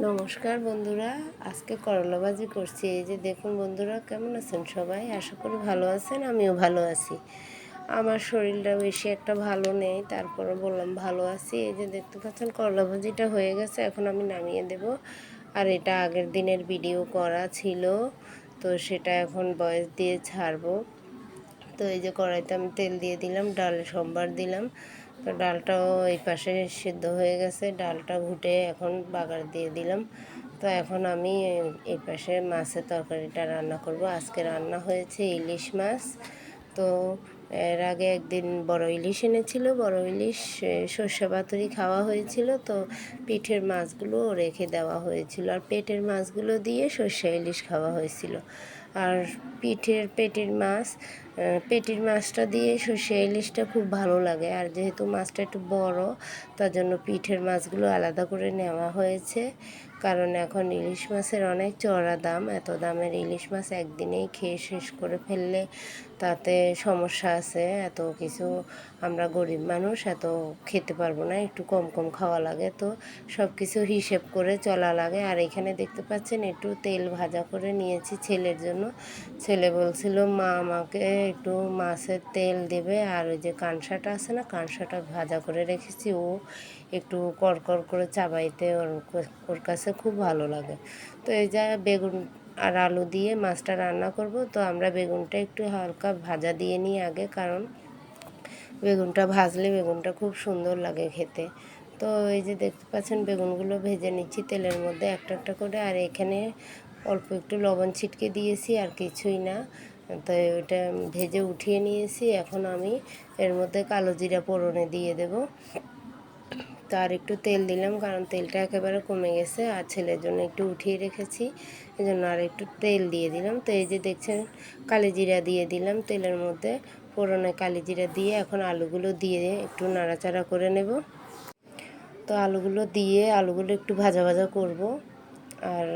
নমস্কার বন্ধুরা, আজকে করলা ভাজি করছি। এই যে দেখুন বন্ধুরা, কেমন আছেন সবাই? আশা করি ভালো আছেন, আমিও ভালো আছি। আমার শরীরটা বেশি একটা ভালো নেই, তারপরে বললাম ভালো আছি। এই যে দেখতে পাচ্ছেন করলা ভাজিটা হয়ে গেছে, এখন আমি নামিয়ে দেব। আর এটা আগের দিনের ভিডিও করা ছিল, তো সেটা এখন ভয়েস দিয়ে ছাড়বো। তো এই যে কড়াইতে আমি তেল দিয়ে দিলাম, ডাল সম্বার দিলাম। তো ডালটাও এই পাশে সিদ্ধ হয়ে গেছে, ডালটা ঘুটে এখন বাগার দিয়ে দিলাম। তো এখন আমি এই পাশে মাছের তরকারিটা রান্না করব। আজকে রান্না হয়েছে ইলিশ মাছ। তো এর আগে একদিন বড় ইলিশ এনেছিল, বড় ইলিশ সর্ষে পাতুরি খাওয়া হয়েছিল, তো পিঠের মাছগুলো রেখে দেওয়া হয়েছিল, আর পেটের মাছগুলো দিয়ে সর্ষে ইলিশ খাওয়া হয়েছিল। আর পেটির মাছটা দিয়ে সর্ষে ইলিশটা খুব ভালো লাগে। আর যেহেতু মাছটা একটু বড়, তার জন্য পিঠের মাছগুলো আলাদা করে নেওয়া হয়েছে। কারণ এখন ইলিশ মাছের অনেক চড়া দাম, এত দামের ইলিশ মাছ একদিনেই খেয়ে শেষ করে ফেললে তাতে সমস্যা আছে। এত কিছু আমরা গরিব মানুষ, এত খেতে পারবো না, একটু কম কম খাওয়া লাগে। তো সব কিছু হিসেব করে চলা লাগে। আর এখানে দেখতে পাচ্ছেন একটু তেল ভাজা করে নিয়েছি ছেলের জন্য। ছেলে বলছিল মা আমাকে একটু মাছের তেল দেবে, আর ওই যে কানসাটা আছে না, কানসাটা ভাজা করে রেখেছি, ও একটু কড়কড় করে চাবাইতে ওর কাছে খুব ভালো লাগে। তো এই যা বেগুন আর আলু দিয়ে মাছটা রান্না করব। তো আমরা বেগুনটা একটু হালকা ভাজা দিয়ে নিই আগে, কারণ বেগুনটা ভাজলে বেগুনটা খুব সুন্দর লাগে খেতে। তো এই যে দেখতে পাচ্ছেন বেগুনগুলো ভেজে নিচ্ছি তেলের মধ্যে একটা একটা করে। আর এখানে অল্প একটু লবণ ছিটকে দিয়েছি, আর কিছুই না। তো ওটা ভেজে উঠিয়ে নিয়েছি। এখন আমি এর মধ্যে কালো জিরা ফোড়নে দিয়ে দেব। তার একটু তেল দিলাম, কারণ তেলটা একেবারে কমে গেছে, আর ছেলের জন্য একটু উঠিয়ে রেখেছি, এই জন্য আর একটু তেল দিয়ে দিলাম। তো এই যে দেখছেন কালি জিরা দিয়ে দিলাম তেলের মধ্যে, ফোড়নে কালি জিরা দিয়ে এখন আলুগুলো দিয়ে একটু নাড়াচাড়া করে নেব। তো আলুগুলো একটু ভাজা ভাজা করব। আর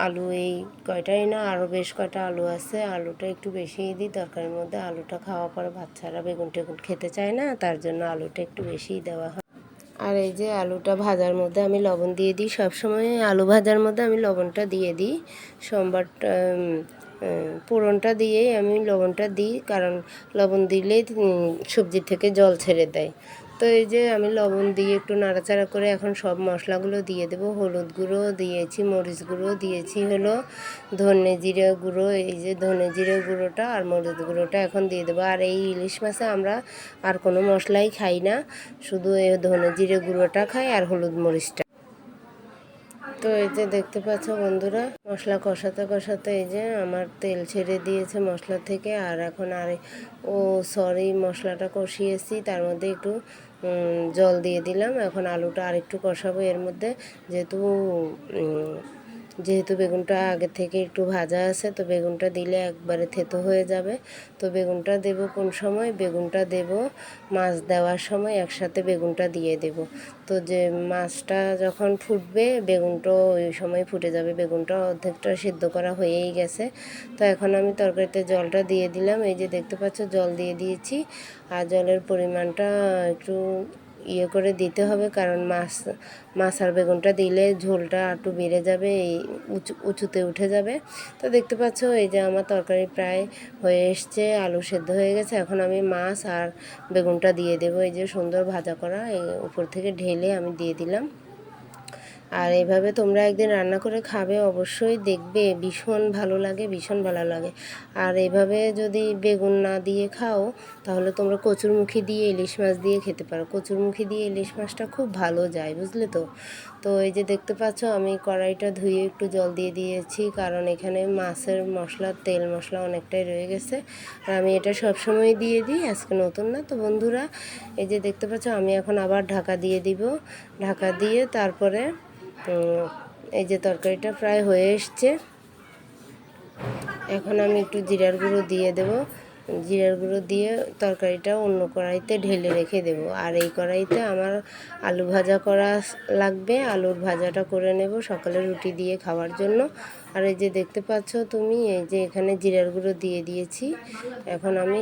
আলু এই কয়টাই না, আরও বেশ কয়টা আলু আছে, আলুটা একটু বেশিই দিই তরকারির মধ্যে। আলুটা খাওয়া পরে বাচ্চারা বেগুন টেগুন খেতে চায় না, তার জন্য আলুটা একটু বেশিই দেওয়া হয়। আর এই যে আলুটা ভাজার মধ্যে আমি লবণ দিয়ে দিই, সবসময় আলু ভাজার মধ্যে আমি লবণটা দিয়ে দিই। সোমবারটা ফোড়নটা দিয়েই আমি লবণটা দিই, কারণ লবণ দিলেই সবজি থেকে জল ছেড়ে দেয়। তো এই যে আমি লবণ দিয়ে একটু নাড়াচাড়া করে এখন সব মশলাগুলো দিয়ে দেবো। হলুদ গুঁড়ো দিয়েছি, মরিচ গুঁড়ো দিয়েছি, হলো ধনে জিরে গুঁড়ো, এই যে ধনে জিরে গুঁড়োটা আর মরিচ গুঁড়োটা এখন দিয়ে দেবো। আর এই ইলিশ মাছে আমরা আর কোনো মশলাই খাই না, শুধু এই ধনে জিরে গুঁড়োটা খাই আর হলুদ মরিচটা। তো এই যে দেখতে পাচ্ছ বন্ধুরা, মশলা কষাতে কষাতে এই যে আমার তেল ছেড়ে দিয়েছে মশলা থেকে। আর এখন মশলাটা কষিয়েছি, তার মধ্যে একটু জল দিয়ে দিলাম। এখন আলুটা আরেকটু কষাবো এর মধ্যে, যেহেতু যেহেতু বেগুনটা আগে থেকে একটু ভাজা আছে, তো বেগুনটা দিলে একবারে থেতো হয়ে যাবে। তো বেগুনটা দেব কোন সময়? বেগুনটা দেব মাছ দেওয়ার সময়, একসাথে বেগুনটা দিয়ে দেব। তো যে মাছটা যখন ফুটবে, বেগুনটাও ওই সময় ফুটে যাবে। বেগুনটা অর্ধেকটা সিদ্ধ করা হয়েই গেছে। তো এখন আমি তরকারিতে জলটা দিয়ে দিলাম। এই যে দেখতে পাচ্ছ জল দিয়ে দিয়েছি। আর জলের পরিমাণটা একটু করে দিতে হবে, কারণ মাছ আর বেগুনটা দিলে ঝোলটা একটু বেড়ে যাবে, এই উঁচুতে উঠে যাবে। তো দেখতে পাচ্ছ এই যে আমার তরকারি প্রায় হয়ে এসছে, আলু সেদ্ধ হয়ে গেছে। এখন আমি মাছ আর বেগুনটা দিয়ে দেবো, এই যে সুন্দর ভাজা করা, এই উপর থেকে ঢেলে আমি দিয়ে দিলাম। আর এইভাবে তোমরা একদিন রান্না করে খাবে, অবশ্যই দেখবে ভীষণ ভালো লাগে, ভীষণ ভালো লাগে। আর এইভাবে যদি বেগুন না দিয়ে খাও, তাহলে তোমরা কচুরমুখী দিয়ে ইলিশ মাছ দিয়ে খেতে পারো। কচুরমুখী দিয়ে ইলিশ মাছটা খুব ভালো যায়, বুঝলে তো। তো এই যে দেখতে পাচ্ছ আমি কড়াইটা ধুয়ে একটু জল দিয়ে দিয়েছি, কারণ এখানে মাছের মশলা, তেল মশলা অনেকটাই রয়ে গেছে। আর আমি এটা সবসময় দিয়ে দিই, আজকে নতুন না। তো বন্ধুরা এই যে দেখতে পাচ্ছ আমি এখন আবার ঢাকা দিয়ে দিব। ঢাকা দিয়ে তারপরে এই যে তরকারিটা প্রায় হয়ে এসছে। এখন আমি একটু জিরার গুঁড়ো দিয়ে দেব। জিরার গুঁড়ো দিয়ে তরকারিটা অন্য কড়াইতে ঢেলে রেখে দেব। আর এই কড়াইতে আমার আলু ভাজা করা লাগবে, আলুর ভাজাটা করে নেব সকালে রুটি দিয়ে খাওয়ার জন্য। আর এই যে দেখতে পাচ্ছ তুমি, এই যে এখানে জিরার গুঁড়ো দিয়ে দিয়েছি। এখন আমি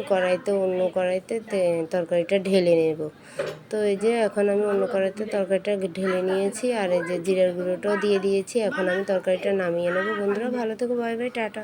অন্য কড়াইতে তরকারিটা ঢেলে নেব। তো এই যে এখন আমি অন্য কড়াইতে তরকারিটা ঢেলে নিয়েছি, আর এই যে জিরার গুঁড়োটাও দিয়ে দিয়েছি। এখন আমি তরকারিটা নামিয়ে নেব। বন্ধুরা ভালো থেকো, বাই বাই, টাটা।